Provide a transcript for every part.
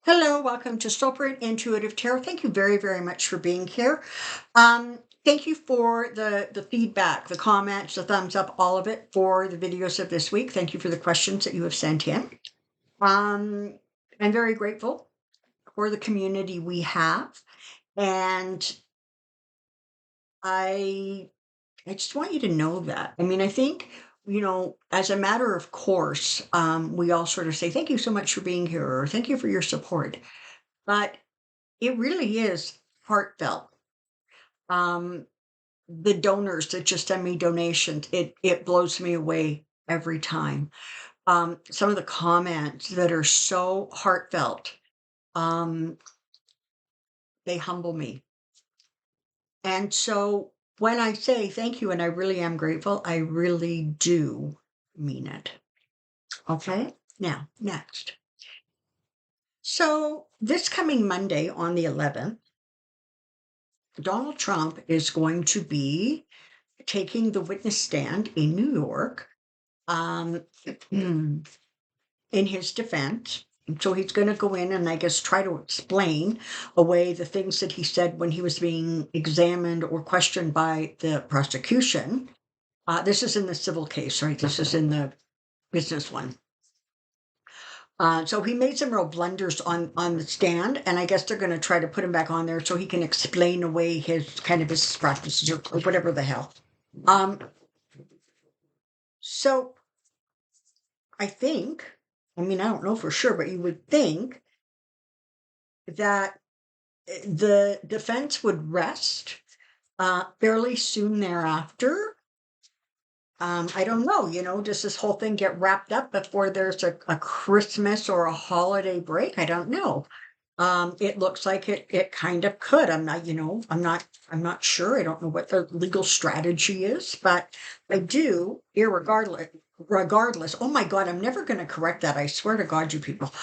Hello, welcome to Soulprint Intuitive Tarot. Thank you very, very much for being here. Thank you for the feedback, the comments, the thumbs up, all of it for the videos of this week. Thank you for the questions that you have sent in. I'm very grateful for the community we have, and I I just want you to know that. I mean, I think, as a matter of course, we all sort of say, thank you so much for being here, or thank you for your support. But it really is heartfelt. Um, the donors that just send me donations, it blows me away every time. Some of the comments that are so heartfelt, um, they humble me. And so when I say thank you and I really am grateful, I really do mean it. Okay? Now, next. So this coming Monday on the 11th, Donald Trump is going to be taking the witness stand in New York, in his defense. So he's going to go in and I guess try to explain away the things that he said when he was being examined or questioned by the prosecution. This is in the civil case, right? This is in the business one. So he made some real blunders on the stand, and I guess they're going to try to put him back on there so he can explain away his kind of his practices or whatever the hell. So I think, I mean, I don't know for sure, but you would think that the defense would rest fairly soon thereafter. I don't know, does this whole thing get wrapped up before there's a Christmas or a holiday break? I don't know. It looks like it kind of could. I'm not, I'm not sure. I don't know what the legal strategy is, but I do, regardless. Oh my God, I'm never going to correct that. I swear to God, you people.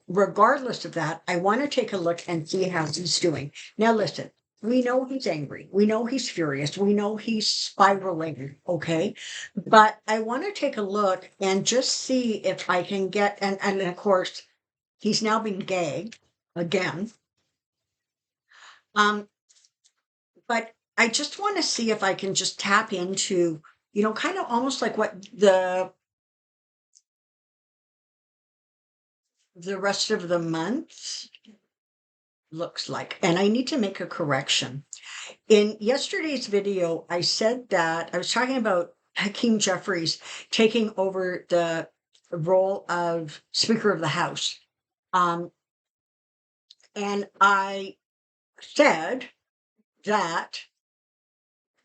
Regardless of that, I want to take a look and see how he's doing. Now, listen, we know he's angry. We know he's furious. We know he's spiraling. Okay. But I want to take a look and just see if I can get, and of course, he's now been gagged again. But I just want to see if I can just tap into, kind of almost like what the rest of the month looks like. And I need to make a correction. In yesterday's video, I said that I was talking about Hakeem Jeffries taking over the role of Speaker of the House. And I said that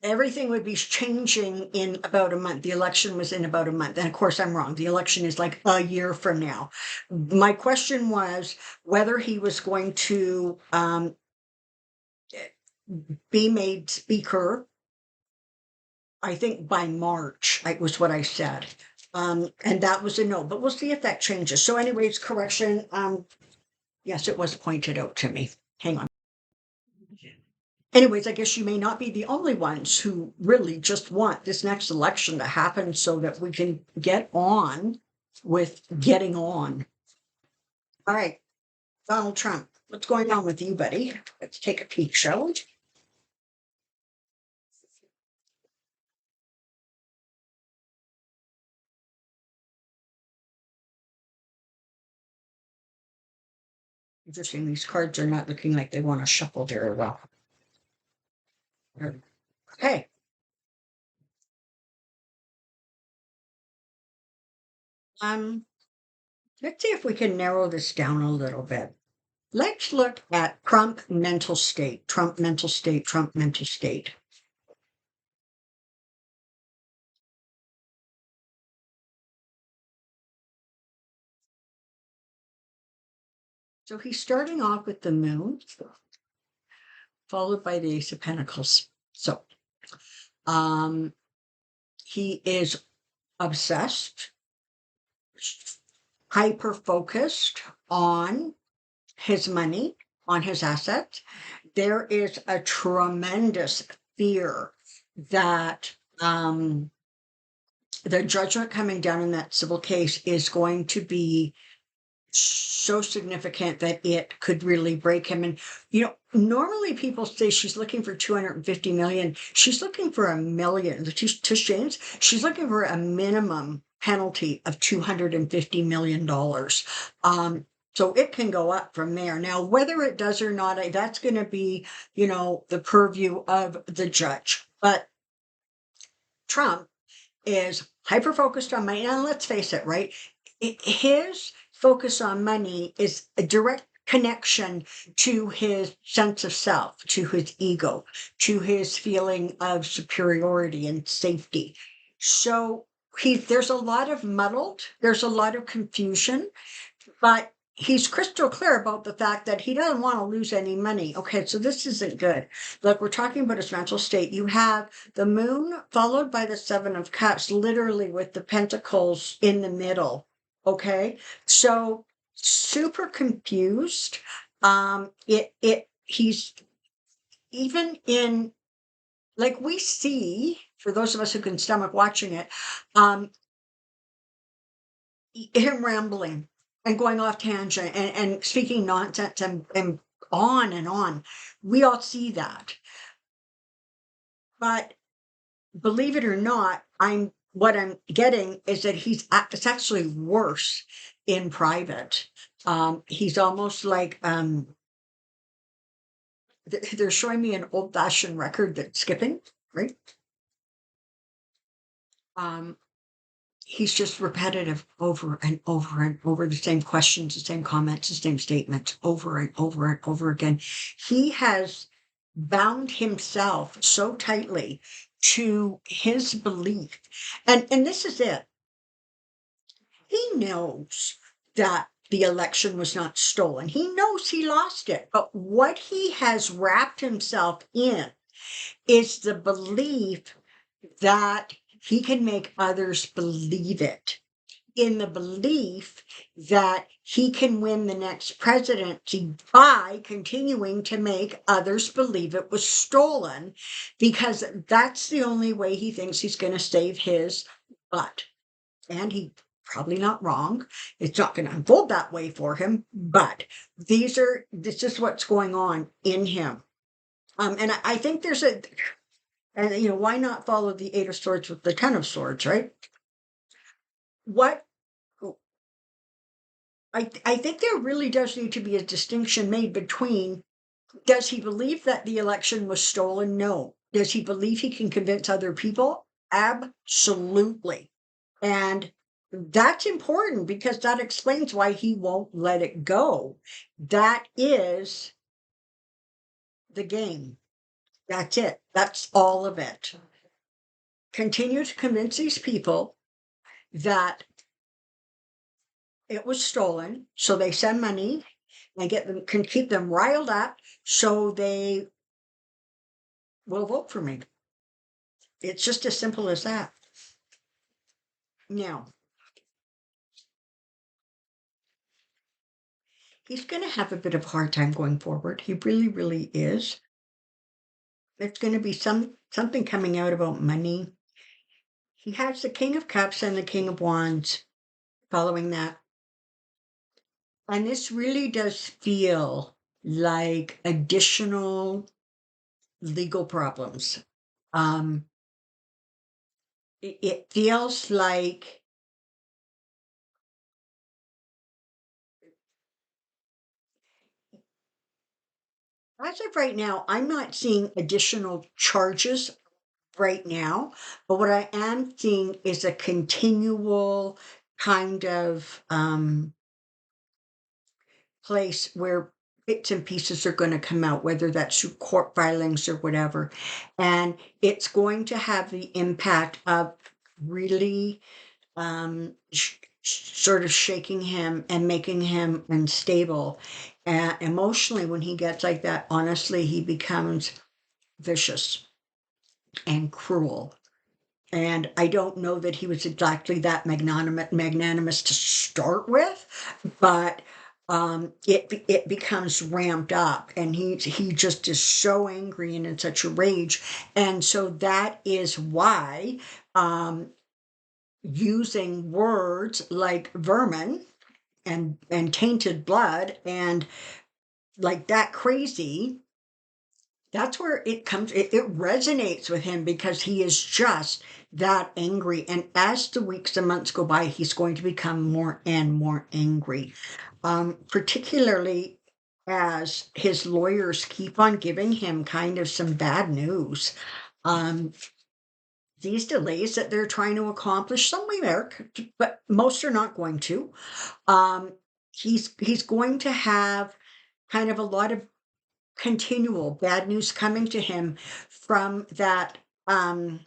everything would be changing in about a month. The election was in about a month. And of course, I'm wrong. The election is like a year from now. My question was whether he was going to be made speaker, I think by March, was what I said. And that was a no, but we'll see if that changes. So anyways, correction. Yes, it was pointed out to me. Hang on. Anyways, I guess you may not be the only ones who really just want this next election to happen so that we can get on with getting on. All right, Donald Trump, what's going on with you, buddy? Let's take a peek, shall we? Interesting, these cards are not looking like they want to shuffle very well. Okay. Let's see if we can narrow this down a little bit. Let's look at Trump mental state, Trump mental state, Trump mental state. So he's starting off with the moon, followed by the Ace of Pentacles. So he is obsessed, hyper focused on his money, on his assets. There is a tremendous fear that the judgment coming down in that civil case is going to be so significant that it could really break him. And, normally people say she's looking for 250 million. She's looking for $1 million. To Shane's, she's looking for a minimum penalty of $250 million. So it can go up from there. Now, whether it does or not, that's going to be, the purview of the judge. But Trump is hyper focused on money. Now, let's face it, right? His focus on money is a direct connection to his sense of self, to his ego, to his feeling of superiority and safety. So there's a lot of muddled, there's a lot of confusion, but he's crystal clear about the fact that he doesn't want to lose any money. Okay, so this isn't good. Look, we're talking about his mental state. You have the moon followed by the 7 of Cups, literally with the pentacles in the middle. Okay, so super confused. He's even in, like, we see, for those of us who can stomach watching it, him rambling and going off tangent and speaking nonsense and on and on. We all see that. But believe it or not, what I'm getting is that it's actually worse in private. He's almost like they're showing me an old-fashioned record that's skipping, right? He's just repetitive over and over and over, the same questions, the same comments, the same statements over and over and over again. He has bound himself so tightly to his belief. And this is it. He knows that the election was not stolen. He knows he lost it. But what he has wrapped himself in is the belief that he can make others believe it, in the belief that he can win the next presidency by continuing to make others believe it was stolen, because that's the only way he thinks he's going to save his butt. And he probably not wrong. It's not going to unfold that way for him, but this is what's going on in him. And I think there's and why not follow the 8 of Swords with the 10 of Swords, right? What I think there really does need to be a distinction made between, does he believe that the election was stolen? No. Does he believe he can convince other people? Absolutely. And that's important because that explains why he won't let it go. That is the game. That's it. That's all of it. Continue to convince these people that it was stolen, so they send money and can keep them riled up so they will vote for me. It's just as simple as that. Now, he's going to have a bit of a hard time going forward. He really, really is. It's going to be something coming out about money. He has the King of Cups and the King of Wands following that. And this really does feel like additional legal problems. It feels like, as of right now, I'm not seeing additional charges right now, but what I am seeing is a continual kind of place where bits and pieces are going to come out, whether that's through court filings or whatever. And it's going to have the impact of really sort of shaking him and making him unstable. Emotionally, when he gets like that, honestly, he becomes vicious and cruel. And I don't know that he was exactly that magnanimous to start with, but it becomes ramped up, and he just is so angry and in such a rage, and so that is why using words like vermin and tainted blood and like that crazy, that's where it comes, it resonates with him because he is just that angry. And as the weeks and months go by, he's going to become more and more angry, particularly as his lawyers keep on giving him kind of some bad news. Um, these delays that they're trying to accomplish, some we work, but most are not going to. Um, he's going to have kind of a lot of continual bad news coming to him from that from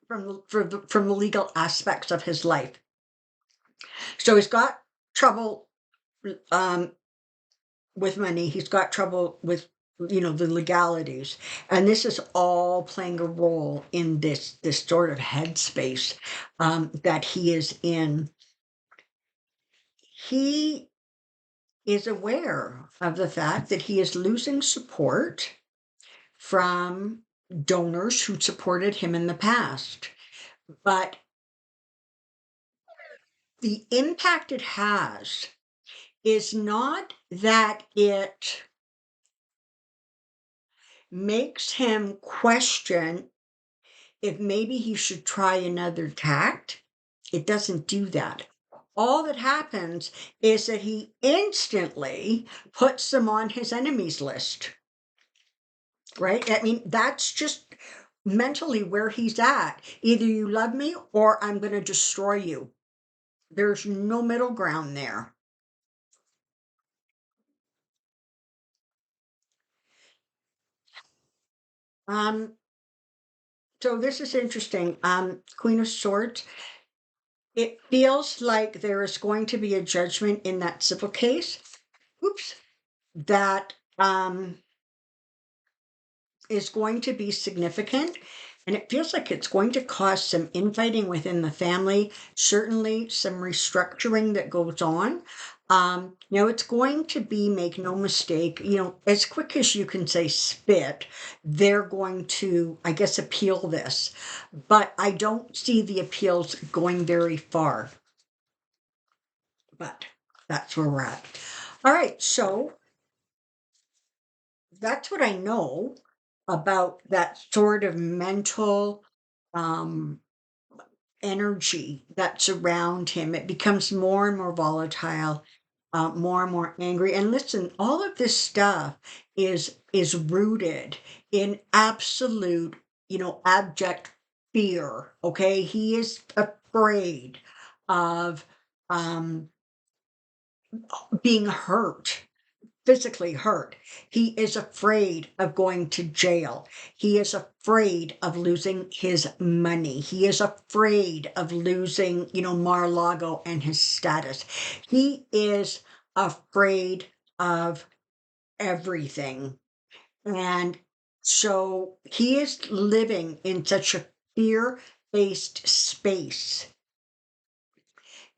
the legal aspects of his life. So he's got trouble um with money, he's got trouble with the legalities, and this is all playing a role in this sort of headspace that he is in. He is aware of the fact that he is losing support from donors who supported him in the past. But the impact it has is not that it makes him question if maybe he should try another tact. It doesn't do that. All that happens is that he instantly puts them on his enemies list, right? I mean, that's just mentally where he's at. Either you love me or I'm going to destroy you. There's no middle ground there. Um, so this is interesting. Queen of Swords. It feels like there is going to be a judgment in that civil case. Oops. That is going to be significant. And it feels like it's going to cause some infighting within the family, certainly some restructuring that goes on. It's going to be, make no mistake, as quick as you can say spit, they're going to, I guess, appeal this. But I don't see the appeals going very far. But that's where we're at. All right, so that's what I know about that sort of mental um, energy that's around him. It becomes more and more volatile, more and more angry. And listen, all of this stuff is rooted in absolute, abject fear. Okay, he is afraid of being hurt, physically hurt. He is afraid of going to jail. He is afraid of losing his money. He is afraid of losing, Mar-a-Lago and his status. He is afraid of everything. And so he is living in such a fear-based space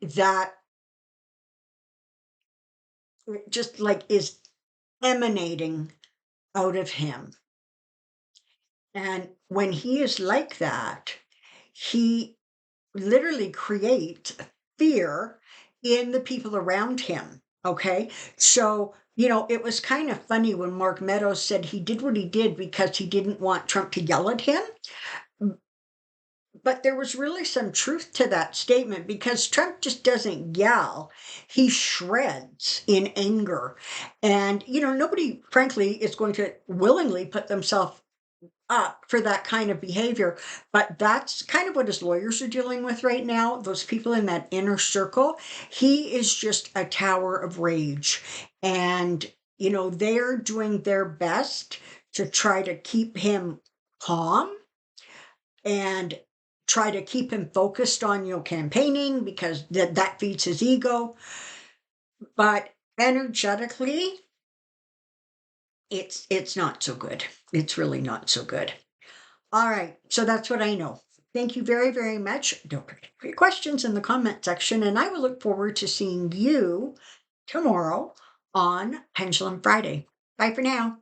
that it just like is emanating out of him. And when he is like that, he literally creates fear in the people around him. Okay. So, it was kind of funny when Mark Meadows said he did what he did because he didn't want Trump to yell at him. But there was really some truth to that statement because Trump just doesn't yell. He shreds in anger. And, nobody, frankly, is going to willingly put themselves up for that kind of behavior. But that's kind of what his lawyers are dealing with right now. Those people in that inner circle, he is just a tower of rage. And, they're doing their best to try to keep him calm and try to keep him focused on, campaigning because that feeds his ego. But energetically, it's not so good. It's really not so good. All right, so that's what I know. Thank you very, very much. Don't forget to put your questions in the comment section, and I will look forward to seeing you tomorrow on Pendulum Friday. Bye for now.